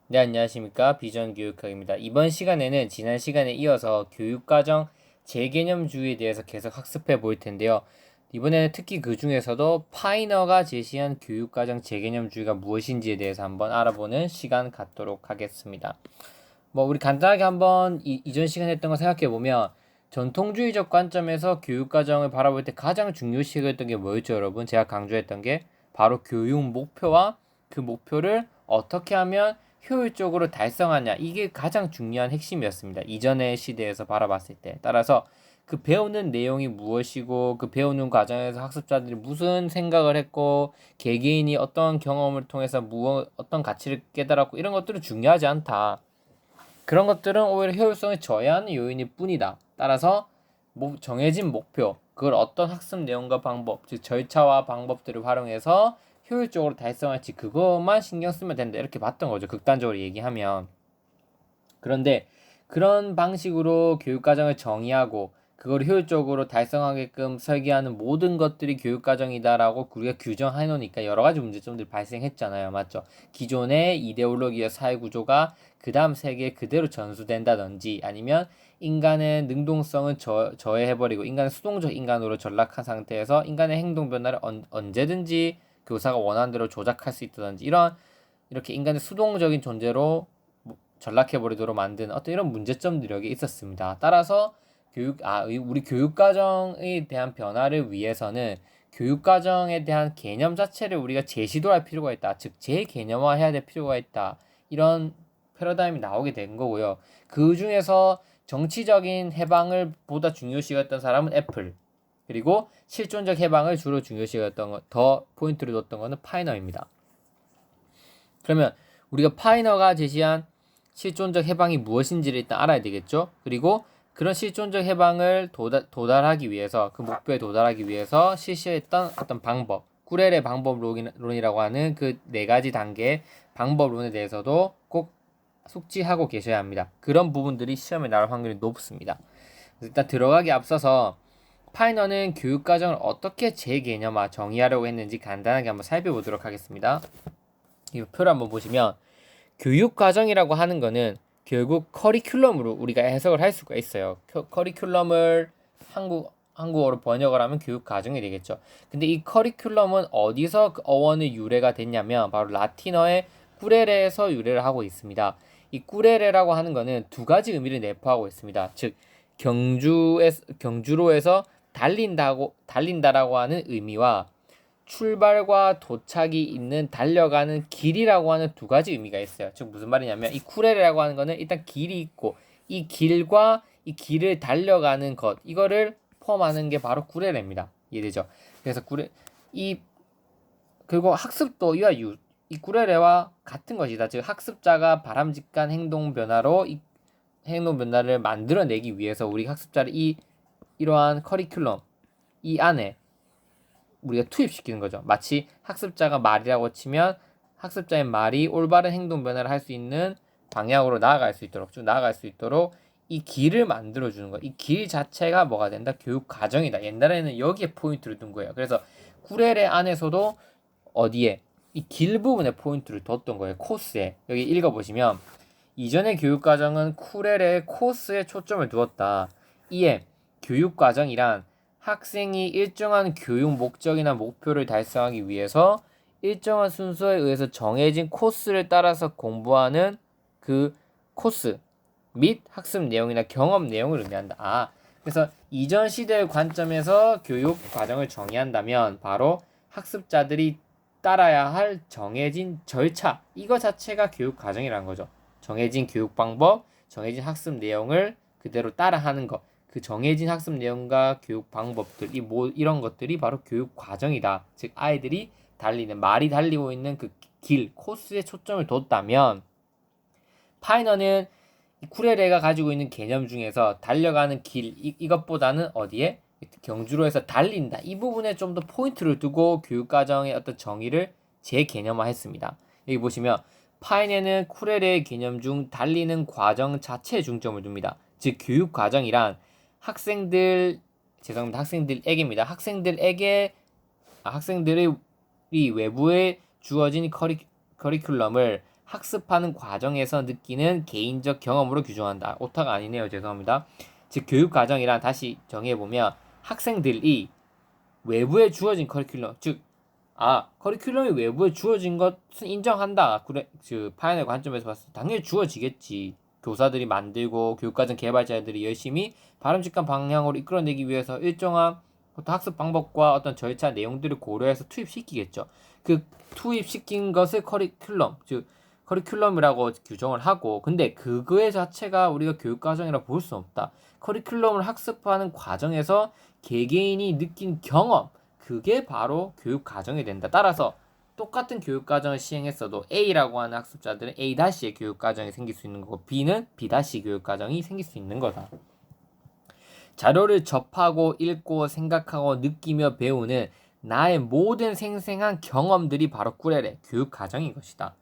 네, 안녕하십니까. 비전교육학입니다. 이번 시간에는 지난 시간에 이어서 교육과정 재개념주의에 대해서 계속 학습해 볼 텐데요. 이번에는 특히 그 중에서도 파이너가 제시한 교육과정 재개념주의가 무엇인지에 대해서 한번 알아보는 시간 갖도록 하겠습니다. 우리 간단하게 한번 이전 시간에 했던 거 생각해 보면 전통주의적 관점에서 교육과정을 바라볼 때 가장 중요시했던 게 뭐였죠, 여러분? 제가 강조했던 게 바로 교육 목표와 그 목표를 어떻게 하면 효율적으로 달성하냐, 이게 가장 중요한 핵심이었습니다. 이전의 시대에서 바라봤을 때. 따라서 그 배우는 내용이 무엇이고 그 배우는 과정에서 학습자들이 무슨 생각을 했고 개개인이 어떤 경험을 통해서 어떤 가치를 깨달았고 이런 것들은 중요하지 않다. 그런 것들은 오히려 효율성을 저해하는 요인일 뿐이다. 따라서 정해진 목표, 그걸 어떤 학습 내용과 방법, 즉 절차와 방법들을 활용해서 효율적으로 달성할지 그것만 신경 쓰면 된다. 이렇게 봤던 거죠. 극단적으로 얘기하면. 그런데 그런 방식으로 교육과정을 정의하고 그걸 효율적으로 달성하게끔 설계하는 모든 것들이 교육과정이다라고 우리가 규정해 놓으니까 여러 가지 문제점들이 발생했잖아요. 맞죠? 기존의 이데올로기와 사회구조가 그 다음 세계에 그대로 전수된다든지 아니면 인간의 능동성은 저해해버리고 인간은 수동적 인간으로 전락한 상태에서 인간의 행동 변화를 언제든지 교사가 원하는 대로 조작할 수 있다든지 이렇게 인간의 수동적인 존재로 전락해버리도록 만든 어떤 이런 문제점들이 여기 있었습니다. 따라서 우리 교육과정에 대한 변화를 위해서는 교육과정에 대한 개념 자체를 우리가 재시도할 필요가 있다. 즉, 재개념화해야 될 필요가 있다. 이런 패러다임이 나오게 된 거고요. 그 중에서 정치적인 해방을 보다 중요시 여겼던 사람은 애플. 그리고 실존적 해방을 주로 중요시 여겼던 거, 더 포인트를 뒀던 거는 파이너입니다. 그러면 우리가 파이너가 제시한 실존적 해방이 무엇인지를 일단 알아야 되겠죠. 그리고 그런 실존적 해방을 도달하기 위해서 그 목표에 도달하기 위해서 실시했던 어떤 방법, 꾸렐의 방법론이라고 하는 그 네 가지 단계의 방법론에 대해서도 꼭 숙지하고 계셔야 합니다. 그런 부분들이 시험에 나올 확률이 높습니다. 일단 들어가기 앞서서 파이너는 교육과정을 어떻게 재개념화 정의하려고 했는지 간단하게 한번 살펴보도록 하겠습니다. 이 표를 한번 보시면 교육과정이라고 하는 거는 결국 커리큘럼으로 우리가 해석을 할 수가 있어요. 커리큘럼을 한국어로 번역을 하면 교육과정이 되겠죠. 근데 이 커리큘럼은 어디서 그 어원의 유래가 됐냐면 바로 라틴어의 꾸레레에서 유래를 하고 있습니다. 이 꾸레레라고 하는 거는 두 가지 의미를 내포하고 있습니다. 즉 경주로에서 달린다라고 하는 의미와 출발과 도착이 있는 달려가는 길이라고 하는 두 가지 의미가 있어요. 즉 무슨 말이냐면 이 쿠레라고 하는 거는 일단 길이 있고 이 길과 이 길을 달려가는 것 이거를 포함하는 게 바로 쿠레레입니다. 이해되죠? 그래서 이 그리고 학습도 이 쿠레레와 같은 것이다. 즉 학습자가 바람직한 행동 변화로 이 행동 변화를 만들어내기 위해서 우리 학습자를 이러한 커리큘럼 이 안에 우리가 투입시키는 거죠. 마치 학습자가 말이라고 치면 학습자의 말이 올바른 행동 변화를 할 수 있는 방향으로 나아갈 수 있도록 쭉 나아갈 수 있도록 이 길을 만들어 주는 거. 이 길 자체가 뭐가 된다? 교육 과정이다. 옛날에는 여기에 포인트를 둔 거예요. 그래서 구렐의 안에서도 어디에 이 길 부분에 포인트를 뒀던 거예요. 코스에. 여기 읽어 보시면 이전의 교육 과정은 쿠렐의 코스에 초점을 두었다. 이에 교육 과정이란 학생이 일정한 교육 목적이나 목표를 달성하기 위해서 일정한 순서에 의해서 정해진 코스를 따라서 공부하는 그 코스 및 학습 내용이나 경험 내용을 의미한다. 그래서 이전 시대의 관점에서 교육 과정을 정의한다면 바로 학습자들이 따라야 할 정해진 절차 이거 자체가 교육 과정이라는 거죠. 정해진 교육 방법, 정해진 학습 내용을 그대로 따라하는 것. 그 정해진 학습 내용과 교육 방법들, 이런 것들이 바로 교육 과정이다. 즉, 아이들이 말이 달리고 있는 그 코스에 초점을 뒀다면, 파이너는 쿠레레가 가지고 있는 개념 중에서 달려가는 이것보다는 어디에? 경주로에서 달린다. 이 부분에 좀 더 포인트를 두고 교육과정의 어떤 정의를 재개념화했습니다. 여기 보시면, 파이네는 쿠레레의 개념 중 달리는 과정 자체에 중점을 둡니다. 즉, 교육과정이란 학생들에게입니다. 학생들이 외부에 주어진 커리큘럼을 학습하는 과정에서 느끼는 개인적 경험으로 규정한다. 오타가 아니네요. 죄송합니다. 즉 교육 과정이란 다시 정의해보면 학생들이 외부에 주어진 커리큘럼, 즉 커리큘럼이 외부에 주어진 것은 인정한다. 그래, 파이널 관점에서 봤을 때 당연히 주어지겠지. 교사들이 만들고 교육과정 개발자들이 열심히 바람직한 방향으로 이끌어내기 위해서 일정한 어떤 학습 방법과 어떤 절차 내용들을 고려해서 투입시키겠죠. 그 투입시킨 것을 커리큘럼, 즉 커리큘럼이라고 규정을 하고, 근데 그거의 자체가 우리가 교육과정이라 볼 수 없다. 커리큘럼을 학습하는 과정에서 개개인이 느낀 경험, 그게 바로 교육 과정이 된다. 따라서 똑같은 교육 과정을 시행했어도 A라고 하는 학습자들은 A-의 교육 과정이 생길 수 있는 거고 B는 B- 교육 과정이 생길 수 있는 거다. 자료를 접하고 읽고 생각하고 느끼며 배우는 나의 모든 생생한 경험들이 바로 꾸레레 교육 과정인 것이다.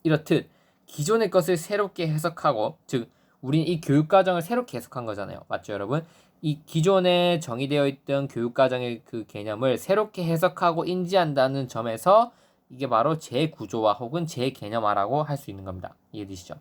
이렇듯 기존의 것을 새롭게 해석하고, 즉 우린 이 교육 과정을 새롭게 해석한 거잖아요. 맞죠, 여러분? 이 기존에 정의되어 있던 교육 과정의 그 개념을 새롭게 해석하고 인지한다는 점에서 이게 바로 재구조화 혹은 재개념화라고 할 수 있는 겁니다. 이해되시죠?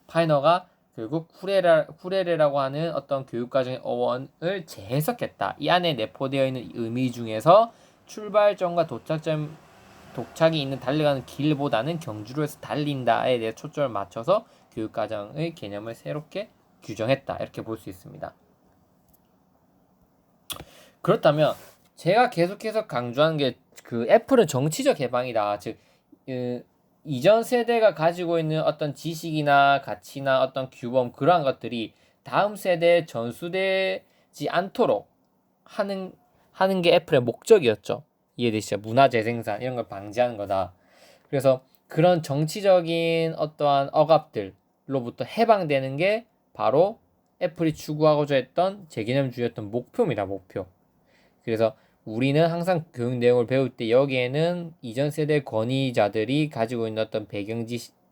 파이너가 결국 후레레라고 하는 어떤 교육 과정의 어원을 재해석했다. 이 안에 내포되어 있는 의미 중에서 출발점과 도착이 있는 달려가는 길보다는 경주로에서 달린다에 대해 초점을 맞춰서 교육과정의 개념을 새롭게 규정했다. 이렇게 볼 수 있습니다. 그렇다면 제가 계속해서 강조하는 게 그 애플은 정치적 해방이다. 즉 이전 세대가 가지고 있는 어떤 지식이나 가치나 어떤 규범 그러한 것들이 다음 세대에 전수되지 않도록 하는 게 애플의 목적이었죠. 이해되시죠? 문화 재생산 이런 걸 방지하는 거다. 그래서 그런 정치적인 어떠한 억압들로부터 해방되는 게 바로 애플이 추구하고자 했던 재개념주의였던 목표입니다. 목표. 그래서 우리는 항상 교육 내용을 배울 때 여기에는 이전 세대 권위자들이 가지고 있는 어떤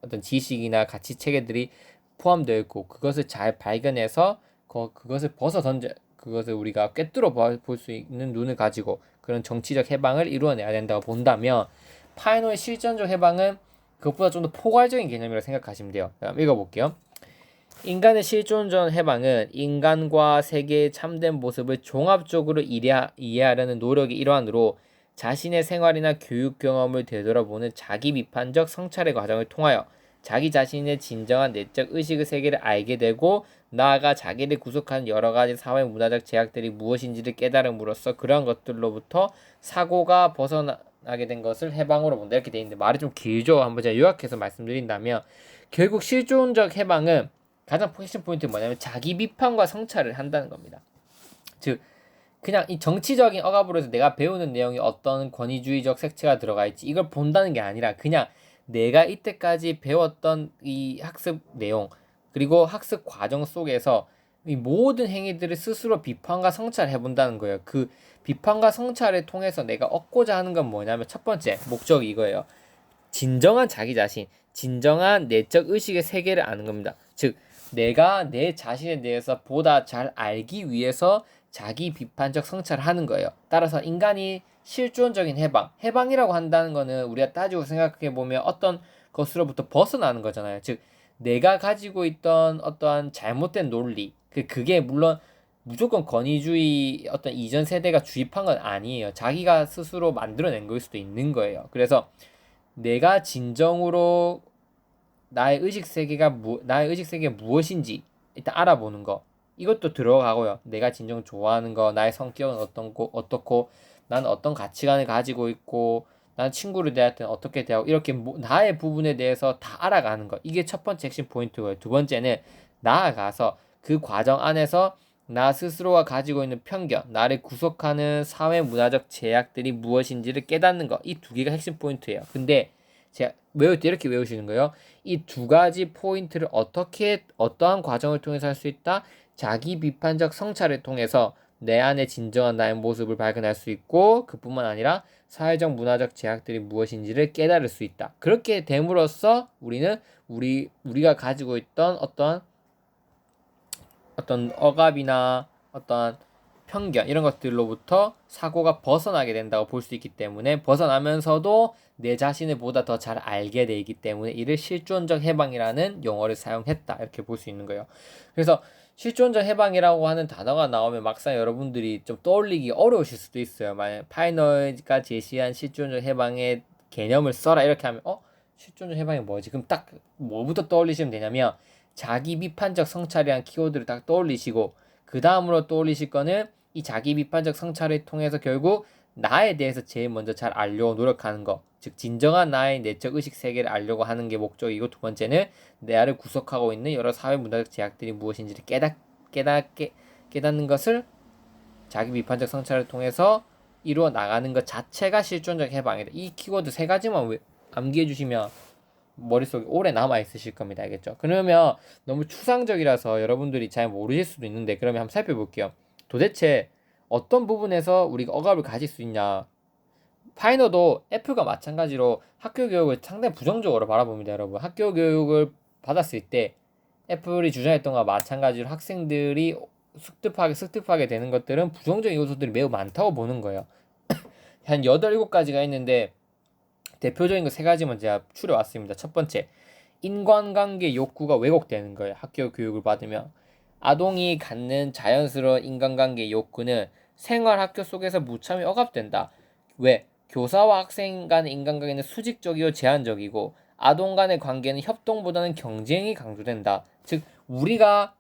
어떤 지식이나 가치 체계들이 포함되어 있고, 그것을 잘 발견해서 그것을 우리가 꿰뚫어 볼 수 있는 눈을 가지고 그런 정치적 해방을 이루어내야 된다고 본다면, 파이노의 실전적 해방은 그것보다 좀 더 포괄적인 개념이라고 생각하시면 돼요. 읽어볼게요. 인간의 실존적 해방은 인간과 세계의 참된 모습을 종합적으로 이해하려는 노력의 일환으로 자신의 생활이나 교육 경험을 되돌아보는 자기 비판적 성찰의 과정을 통하여 자기 자신의 진정한 내적 의식의 세계를 알게 되고, 나아가 자기를 구속하는 여러 가지 사회 문화적 제약들이 무엇인지를 깨달음으로써 그러한 것들로부터 사고가 벗어나게 된 것을 해방으로 본다. 이렇게 돼 있는데 말이 좀 길죠. 한번 제가 요약해서 말씀드린다면, 결국 실존적 해방은 가장 핵심 포인트는 뭐냐면 자기 비판과 성찰을 한다는 겁니다. 즉 그냥 이 정치적인 억압으로 해서 내가 배우는 내용이 어떤 권위주의적 색채가 들어가 있지 이걸 본다는 게 아니라, 그냥 내가 이때까지 배웠던 이 학습 내용 그리고 학습 과정 속에서 이 모든 행위들을 스스로 비판과 성찰해 본다는 거예요. 그 비판과 성찰을 통해서 내가 얻고자 하는 건 뭐냐면, 첫 번째 목적이 이거예요. 진정한 자기 자신, 진정한 내적 의식의 세계를 아는 겁니다. 즉 내가 내 자신에 대해서 보다 잘 알기 위해서 자기 비판적 성찰을 하는 거예요. 따라서 인간이 실존적인 해방이라고 한다는 거는 우리가 따지고 생각해 보면 어떤 것으로부터 벗어나는 거잖아요. 즉 내가 가지고 있던 어떠한 잘못된 논리, 그게 물론 무조건 권위주의 어떤 이전 세대가 주입한 건 아니에요. 자기가 스스로 만들어낸 걸 수도 있는 거예요. 그래서 내가 진정으로 나의 의식 세계가 무엇인지 일단 알아보는 거, 이것도 들어가고요. 내가 진정 좋아하는 거, 나의 성격은 어떻고, 나는 어떤 가치관을 가지고 있고, 나는 친구를 대할 때는 어떻게 대하고, 이렇게 나의 부분에 대해서 다 알아가는 거, 이게 첫 번째 핵심 포인트고요. 두 번째는 나아가서 그 과정 안에서 나 스스로가 가지고 있는 편견, 나를 구속하는 사회 문화적 제약들이 무엇인지를 깨닫는 거, 이 두 개가 핵심 포인트예요. 근데 제가 외울 때 이렇게 외우시는 거예요. 이 두 가지 포인트를 어떠한 과정을 통해서 할 수 있다? 자기 비판적 성찰을 통해서 내 안에 진정한 나의 모습을 발견할 수 있고, 그뿐만 아니라 사회적 문화적 제약들이 무엇인지를 깨달을 수 있다. 그렇게 됨으로써 우리는 우리가 가지고 있던 어떤 억압이나 어떤 편견 이런 것들로부터 사고가 벗어나게 된다고 볼 수 있기 때문에 벗어나면서도 내 자신을 보다 더 잘 알게 되기 때문에 이를 실존적 해방이라는 용어를 사용했다 이렇게 볼 수 있는 거예요. 그래서 실존적 해방이라고 하는 단어가 나오면 막상 여러분들이 좀 떠올리기 어려우실 수도 있어요. 만약 파이너가 제시한 실존적 해방의 개념을 써라 이렇게 하면 실존적 해방이 뭐지? 그럼 딱 뭐부터 떠올리시면 되냐면 자기 비판적 성찰이라는 키워드를 딱 떠올리시고 그 다음으로 떠올리실 거는 이 자기 비판적 성찰을 통해서 결국 나에 대해서 제일 먼저 잘 알려고 노력하는 거. 즉 진정한 나의 내적 의식 세계를 알려고 하는 게 목적이고 두 번째는 나를 구속하고 있는 여러 사회 문화적 제약들이 무엇인지를 깨닫는 것을 자기 비판적 성찰을 통해서 이루어 나가는 것 자체가 실존적 해방이다. 이 키워드 세 가지만 암기해 주시면 머릿속에 오래 남아 있으실 겁니다. 알겠죠? 그러면 너무 추상적이라서 여러분들이 잘 모르실 수도 있는데 그러면 한번 살펴볼게요. 도대체 어떤 부분에서 우리가 억압을 가질 수 있냐? 파이너도 애플과 마찬가지로 학교 교육을 상당히 부정적으로 바라봅니다. 여러분 학교 교육을 받았을 때 애플이 주장했던 것과 마찬가지로 학생들이 습득하게 되는 것들은 부정적인 요소들이 매우 많다고 보는 거예요. 한 8, 7가지가 있는데 대표적인 거 3가지만 제가 추려왔습니다. 첫 번째, 인간관계 욕구가 왜곡되는 거예요. 학교 교육을 받으면. 아동이 갖는 자연스러운 인간관계 욕구는 생활 학교 속에서 무참히 억압된다. 왜? 교사와 학생 간의 인간관계는 수직적이고 제한적이고 아동 간의 관계는 협동보다는 경쟁이 강조된다. 즉 우리가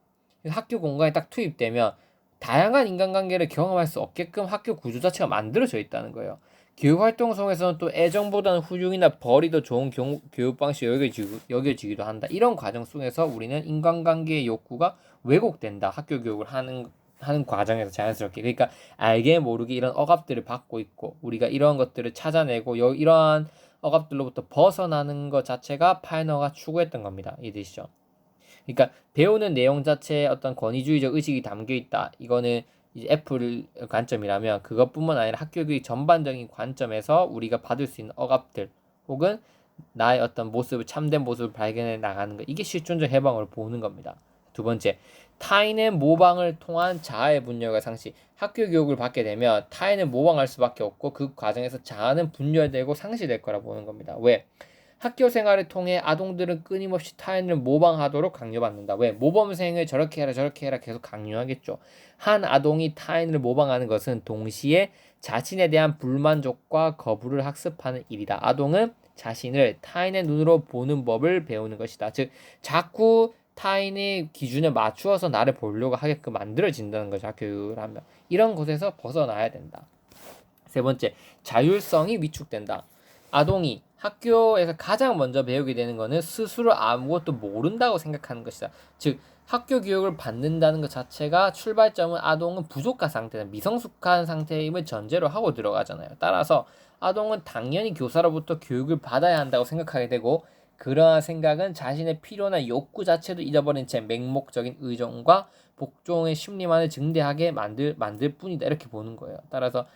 학교 공간에 딱 투입되면 다양한 인간관계를 경험할 수 없게끔 학교 구조 자체가 만들어져 있다는 거예요. 교육활동 속에서는 또 애정보다는 훈육이나 벌이 더 좋은 교육 방식이 여겨지기도 한다. 이런 과정 속에서 우리는 인간관계의 욕구가 왜곡된다. 학교 교육을 하는 과정에서 자연스럽게. 그러니까 알게 모르게 이런 억압들을 받고 있고 우리가 이런 것들을 찾아내고 이러한 억압들로부터 벗어나는 것 자체가 파이너가 추구했던 겁니다. 이해되시죠? 그러니까 배우는 내용 자체에 어떤 권위주의적 의식이 담겨 있다. 이거는 이제 애플 관점이라면 그것뿐만 아니라 학교 교육 전반적인 관점에서 우리가 받을 수 있는 억압들 혹은 나의 어떤 모습을 참된 모습을 발견해 나가는 것 이게 실존적 해방으로 보는 겁니다. 두 번째, 타인의 모방을 통한 자아의 분열과 상실. 학교 교육을 받게 되면 타인을 모방할 수밖에 없고 그 과정에서 자아는 분열되고 상실될 거라 보는 겁니다. 왜? 학교 생활을 통해 아동들은 끊임없이 타인을 모방하도록 강요받는다. 왜? 모범생을 저렇게 해라 계속 강요하겠죠. 한 아동이 타인을 모방하는 것은 동시에 자신에 대한 불만족과 거부를 학습하는 일이다. 아동은 자신을 타인의 눈으로 보는 법을 배우는 것이다. 즉 자꾸 타인의 기준에 맞추어서 나를 보려고 하게끔 만들어진다는 거죠. 학교를 하면. 이런 곳에서 벗어나야 된다. 세 번째, 자율성이 위축된다. 아동이 학교에서 가장 먼저 배우게 되는 것은 스스로 아무것도 모른다고 생각하는 것이다. 즉 학교 교육을 받는다는 것 자체가 출발점은 아동은 부족한 상태다. 미성숙한 상태임을 전제로 하고 들어가잖아요. 따라서 아동은 당연히 교사로부터 교육을 받아야 한다고 생각하게 되고 그러한 생각은 자신의 필요나 욕구 자체도 잊어버린 채 맹목적인 의존과 복종의 심리만을 증대하게 만들 뿐이다. 이렇게 보는 거예요. 따라서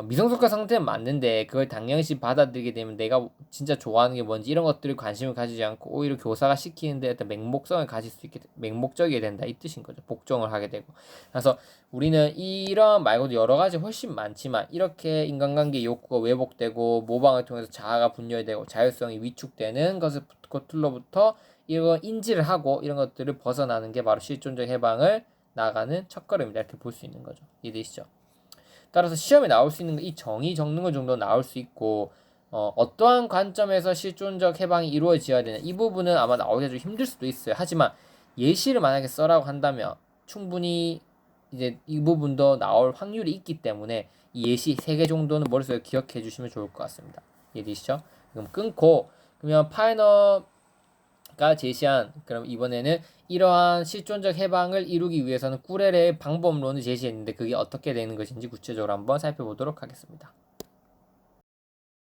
미성숙한 상태는 맞는데 그걸 당연시 받아들이게 되면 내가 진짜 좋아하는 게 뭔지 이런 것들을 관심을 가지지 않고 오히려 교사가 시키는데 어떤 맹목성을 가질 수 있게 맹목적이게 된다 이 뜻인 거죠. 복종을 하게 되고. 그래서 우리는 이런 말고도 여러 가지 훨씬 많지만 이렇게 인간관계 욕구가 왜곡되고 모방을 통해서 자아가 분열되고 자율성이 위축되는 것들로부터 이런 인지를 하고 이런 것들을 벗어나는 게 바로 실존적 해방을 나가는 첫걸음이다 이렇게 볼 수 있는 거죠. 이해되시죠? 따라서 시험에 나올 수 있는 이 정의 적는 것 정도 나올 수 있고 어떠한 관점에서 실존적 해방이 이루어져야 되냐 이 부분은 아마 나오기가 좀 힘들 수도 있어요. 하지만 예시를 만약에 써라고 한다면 충분히 이제 이 부분도 나올 확률이 있기 때문에 이 예시 3개 정도는 머릿속에 기억해 주시면 좋을 것 같습니다. 이해되시죠? 그럼 끊고 그러면 파이너가 제시한 그럼 이번에는 이러한 실존적 해방을 이루기 위해서는 꾸레레의 방법론을 제시했는데 그게 어떻게 되는 것인지 구체적으로 한번 살펴보도록 하겠습니다.